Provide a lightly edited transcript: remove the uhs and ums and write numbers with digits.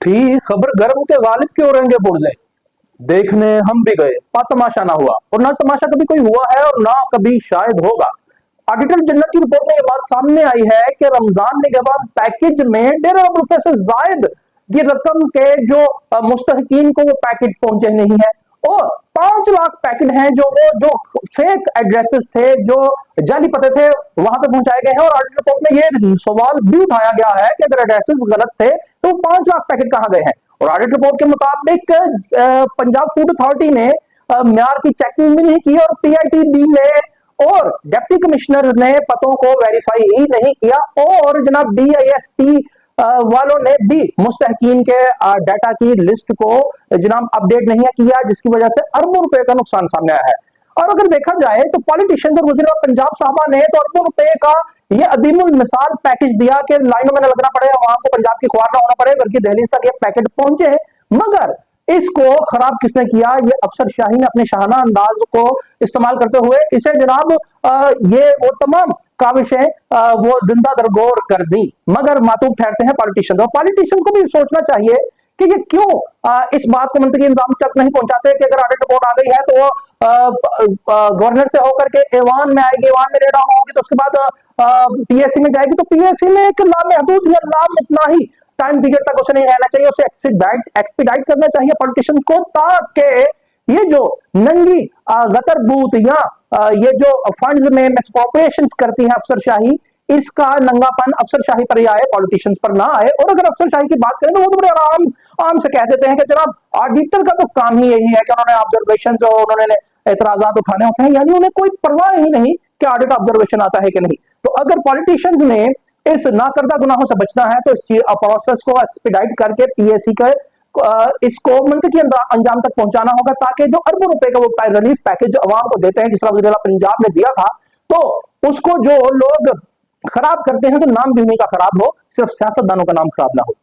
थी खबर गर्म के गालिब के औरंगे पुरजे, देखने हम भी गए पर तमाशा ना हुआ, और ना तमाशा कभी कोई हुआ है और ना कभी शायद होगा। ऑडिटर जनरल की रिपोर्ट में यह बात सामने आई है कि रमजान के बाद पैकेज में ₹1.5 से जायद की रकम के जो मुस्तहिकीन को वो पैकेज पहुंचे नहीं है, और 5 लाख पैकेट हैं जो फेक एड्रेसेस थे, जो जाली पते थे, वहां पे पहुंचाए गए हैं। और ऑडिट रिपोर्ट में ये सवाल भी उठाया गया है कि अगर एड्रेसेस गलत थे तो 5 लाख पैकेट कहां गए हैं। और ऑडिट रिपोर्ट के मुताबिक पंजाब फूड अथॉरिटी ने म्यार की चेकिंग भी नहीं की, और PITB ने और डिप्टी कमिश्नर ने पतों को वेरीफाई ही नहीं किया, और जनाब DISP वालों ने भी मुस्तहकीन के डाटा की लिस्ट को जनाब अपडेट नहीं किया, जिसकी वजह से अरबों रुपए का नुकसान सामने आया है। और अगर देखा जाए तो पॉलिटिशियन और वज़ीर पंजाब साहबा ने तो अरबों रुपए का ये अदीमुल मिसाल पैकेज दिया कि लाइनों में न लगना पड़े, वहां को पंजाब की ख्वार ना होना पड़े, घर की दहलीज तक ये पैकेट पहुंचे। मगर इसको खराब किसने किया? ये अफसर शाही ने अपने शाहाना अंदाज को इस्तेमाल करते हुए इसे जनाब ये वो तमाम काविशें वो जिंदा दरगोर कर दी। मगर मातूब ठहरते हैं पॉलिटिशियन, और पॉलिटिशियन को भी सोचना चाहिए कि ये क्यों इस बात को मंतकी इंतजाम तक नहीं पहुंचाते कि अगर ऑडिट रिपोर्ट आ गई है तो वो गवर्नर से होकर के ऐवान में आएगी, ऐवान में रेडा होगी, तो उसके बाद PSC में जाएगी, तो PSC में एक लामहदूद या लामतनाही टाइम पीरियड तक उसे नहीं रहना चाहिए, उसे एक्सपीडाइट करना चाहिए पॉलिटिशियन को, ताकि ये जो नंगी गतर बूथ या ये जो फंड्स में मिसअप्रोप्रिएशंस करती है अफसरशाही, इसका नंगापन अफसरशाही पर ही आए, पॉलिटिशियंस पर ना आए। और अगर अफसरशाही की बात करें तो वो तो बड़े आराम से कह देते हैं कि जनाब ऑडिटर का तो काम ही यही है कि उन्होंने ऑब्जर्वेशन और उन्होंने एतराजात उठाने होते हैं, यानी उन्हें कोई परवाह ही नहीं कि ऑडिट ऑब्जर्वेशन आता है कि नहीं। तो अगर पॉलिटिशियंस ने इस नाकर्दा गुनाहों से बचना है तो इस प्रोसेस को एक्सपीडाइट करके PSC का इसको मंतकी अंजाम तक पहुंचाना होगा, ताकि जो अरबों रुपए का वो रिलीफ पैकेज जो अवाम को देते हैं, जिस तरह वज़ीर पंजाब ने दिया था, तो उसको जो लोग खराब करते हैं तो नाम भी उन्हीं का खराब हो, सिर्फ सियासतदानों का नाम खराब ना हो।